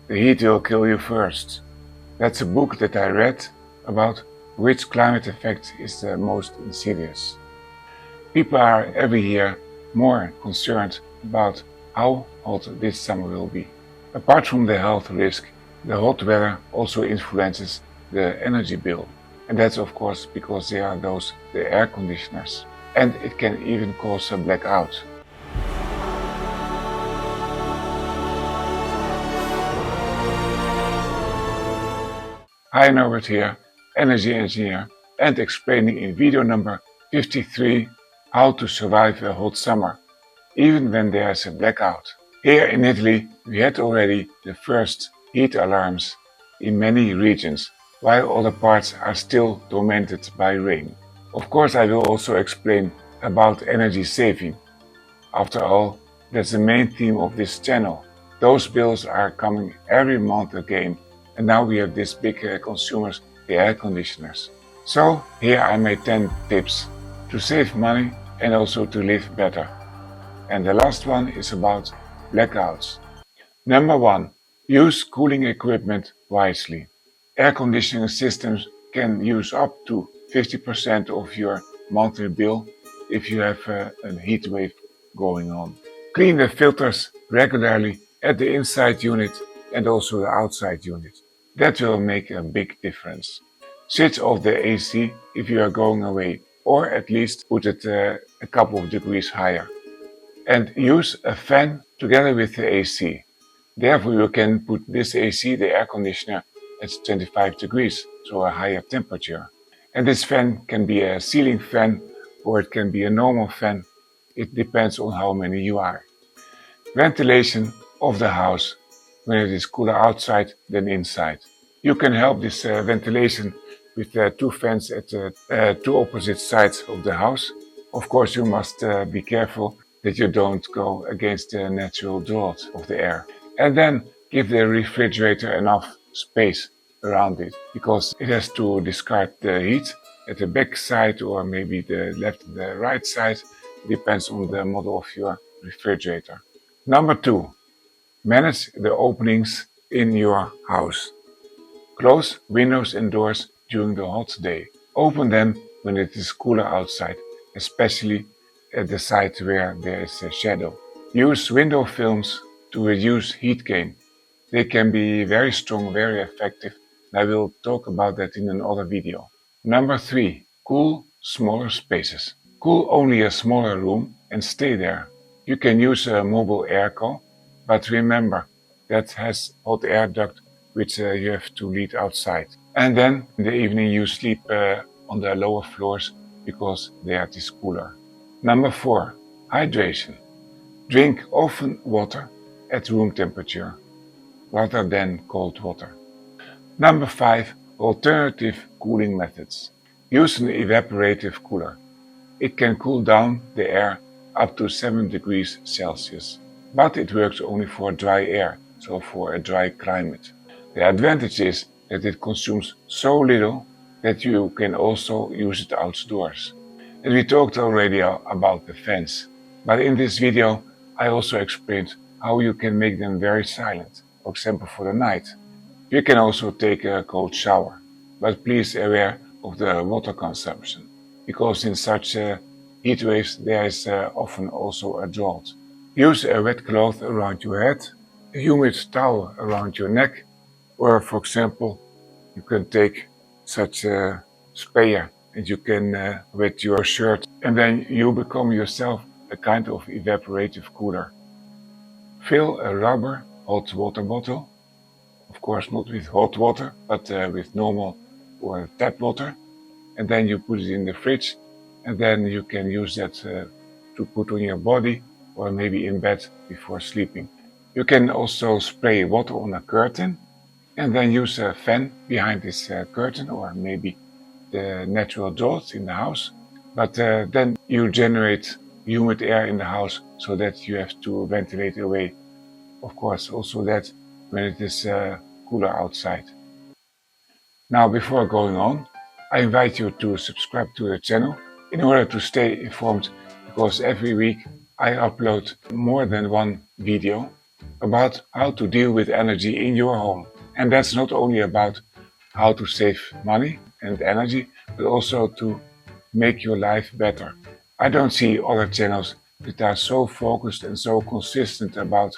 The Heat Will Kill You First. That's a book that I read about which climate effect is the most insidious. People are every year more concerned about how hot this summer will be. Apart from the health risk, the hot weather also influences the energy bill. And that's of course because there are the air conditioners. And it can even cause a blackout. Hi, Norbert here, energy engineer, and explaining in video number 53 how to survive a hot summer, even when there's a blackout. Here in Italy, we had already the first heat alarms in many regions, while other parts are still tormented by rain. Of course, I will also explain about energy saving. After all, that's the main theme of this channel. Those bills are coming every month again, and now we have these big consumers, the air conditioners. So here are my 10 tips to save money and also to live better. And the last one is about blackouts. Number 1. Use cooling equipment wisely. Air conditioning systems can use up to 50% of your monthly bill if you have a heat wave going on. Clean the filters regularly at the inside unit and also the outside unit. That will make a big difference. Switch off the AC if you are going away, or at least put it a couple of degrees higher. And use a fan together with the AC. Therefore you can put this AC, the air conditioner, at 25 degrees, so a higher temperature. And this fan can be a ceiling fan or it can be a normal fan. It depends on how many you are. Ventilation of the house when it is cooler outside than inside. You can help this ventilation with two fans at two opposite sides of the house. Of course, you must be careful that you don't go against the natural draught of the air. And then give the refrigerator enough space around it, because it has to discard the heat at the back side or maybe the left and the right side. It depends on the model of your refrigerator. Number 2. Manage the openings in your house. Close windows and doors during the hot day. Open them when it is cooler outside, especially at the side where there is a shadow. Use window films to reduce heat gain. They can be very strong, very effective, and I will talk about that in another video. Number 3. Cool smaller spaces. Cool only a smaller room and stay there. You can use a mobile airco, but remember that has hot air duct which you have to lead outside. And then in the evening you sleep on the lower floors because there it is cooler. Number 4. Hydration. Drink often water at room temperature rather than cold water. Number 5. Alternative cooling methods. Use an evaporative cooler. It can cool down the air up to 7 degrees Celsius, but it works only for dry air, so for a dry climate. The advantage is that it consumes so little that you can also use it outdoors. And we talked already about the fans, but in this video I also explained how you can make them very silent, for example for the night. You can also take a cold shower, but please aware of the water consumption, because in such heat waves there is often also a drought. Use a wet cloth around your head, a humid towel around your neck, or for example you can take such a sprayer and you can wet your shirt, and then you become yourself a kind of evaporative cooler. Fill a rubber hot water bottle, of course not with hot water, but with normal or tap water, and then you put it in the fridge, and then you can use that to put on your body or maybe in bed before sleeping. You can also spray water on a curtain and then use a fan behind this curtain or maybe the natural draught in the house. But then you generate humid air in the house so that you have to ventilate away. Of course, also that when it is cooler outside. Now, before going on, I invite you to subscribe to the channel in order to stay informed, because every week I upload more than one video about how to deal with energy in your home. And that's not only about how to save money and energy, but also to make your life better. I don't see other channels that are so focused and so consistent about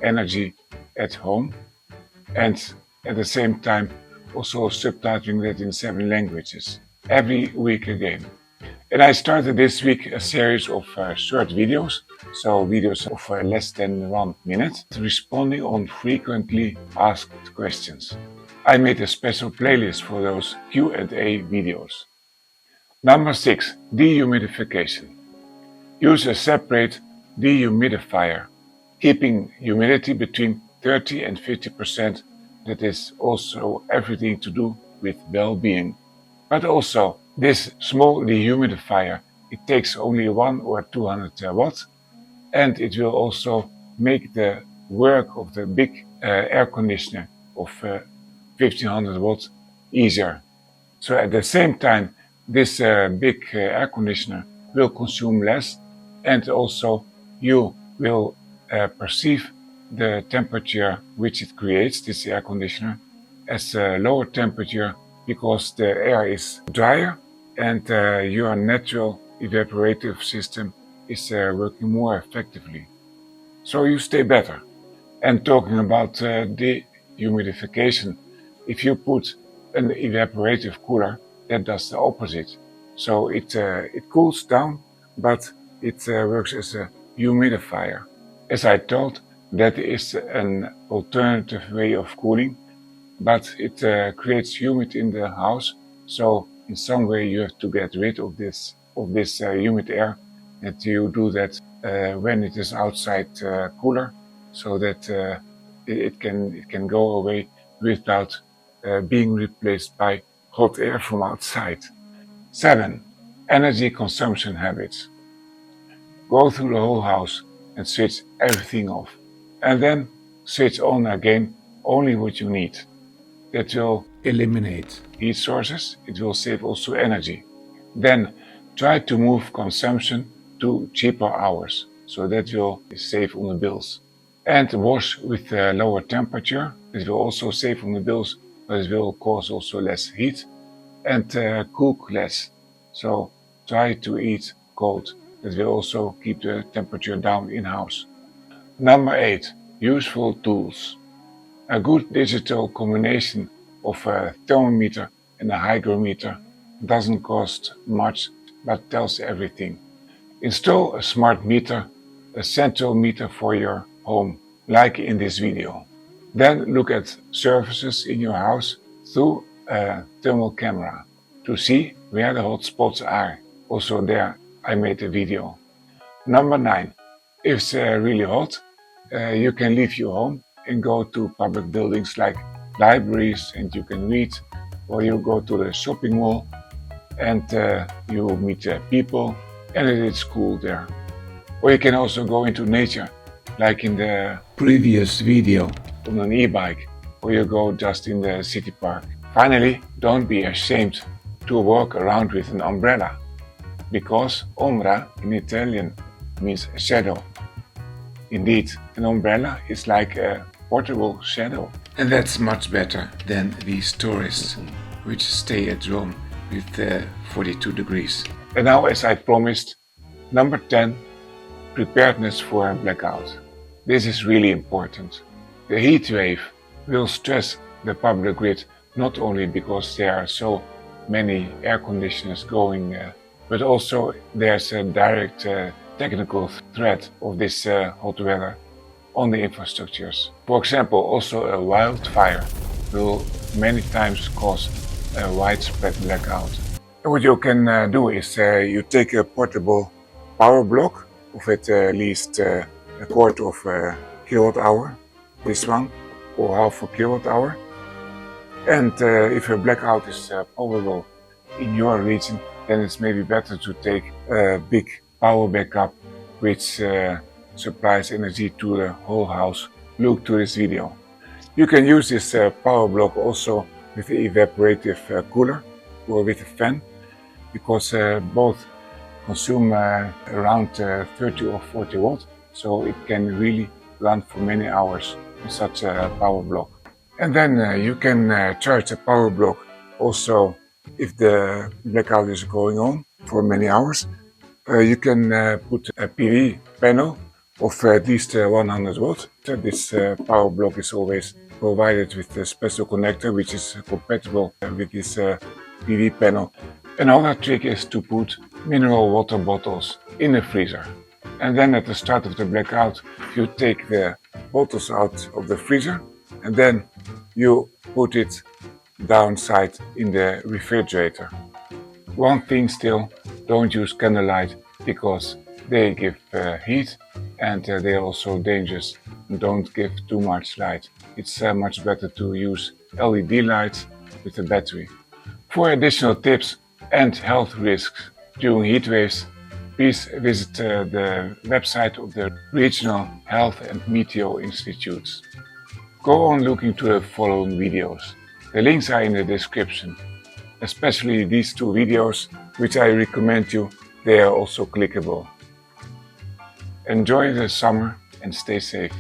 energy at home, and at the same time also subtitling that in 7 languages every week again. And I started this week a series of short videos, so videos of less than 1 minute, responding on frequently asked questions. I made a special playlist for those Q&A videos. Number 6. Dehumidification. Use a separate dehumidifier, keeping humidity between 30 and 50%. That is also everything to do with well-being. But also, this small dehumidifier, it takes only 1 or 200 watts, and it will also make the work of the big air conditioner of 1500 watts easier. So at the same time, this big air conditioner will consume less, and also you will perceive the temperature which it creates, this air conditioner, as a lower temperature because the air is drier and your natural evaporative system is working more effectively. So you stay better. And talking about dehumidification, if you put an evaporative cooler, that does the opposite. So it cools down, but it works as a humidifier. As I told, that is an alternative way of cooling, but it creates humid in the house. So in some way you have to get rid of this humid air, and you do that when it is outside cooler, so that it can go away without being replaced by hot air from outside. 7. Energy consumption habits. Go through the whole house and switch everything off, and then switch on again only what you need. That will eliminate heat sources. It will save also energy. Then try to move consumption to cheaper hours, so that will save on the bills. And wash with a lower temperature. It will also save on the bills, but it will cause also less heat. And cook less. So try to eat cold. That will also keep the temperature down in-house. Number 8. Useful tools. A good digital combination of a thermometer and a hygrometer doesn't cost much, but tells everything. Install a smart meter, a central meter for your home, like in this video. Then look at surfaces in your house through a thermal camera to see where the hot spots are. Also there I made a video. Number 9. If it's really hot, you can leave your home and go to public buildings like libraries, and you can read, or you go to the shopping mall and you meet people, and it is cool there. Or you can also go into nature, like in the previous video, on an e-bike, or you go just in the city park. Finally, don't be ashamed to walk around with an umbrella, because ombra in Italian means shadow. Indeed, an umbrella is like a portable shadow. And that's much better than these tourists which stay at Rome with 42 degrees. And now, as I promised, number 10, preparedness for a blackout. This is really important. The heat wave will stress the public grid, not only because there are so many air conditioners going, but also there's a direct technical threat of this hot weather on the infrastructures. For example, also a wildfire will many times cause a widespread blackout. And what you can do is you take a portable power block of at least a quarter of a kilowatt hour, this one, or half a kilowatt hour. And if a blackout is probable in your region, then it's maybe better to take a big power backup which supplies energy to the whole house. Look to this video. You can use this power block also with the evaporative cooler or with a fan, because both consume around 30 or 40 watts, so it can really run for many hours on such a power block. And then you can charge a power block also if the blackout is going on for many hours. You can put a PV panel of at least 100 watts. This power block is always provided with a special connector which is compatible with this PV panel. Another trick is to put mineral water bottles in the freezer. And then at the start of the blackout, you take the bottles out of the freezer and then you put it downside in the refrigerator. One thing still, don't use candlelight because they give heat and they're also dangerous. Don't give too much light. It's much better to use LED lights with a battery. For additional tips and health risks during heat waves, please visit the website of the Regional Health and Meteo Institutes. Go on looking to the following videos. The links are in the description, especially these two videos, which I recommend you. They are also clickable. Enjoy the summer and stay safe.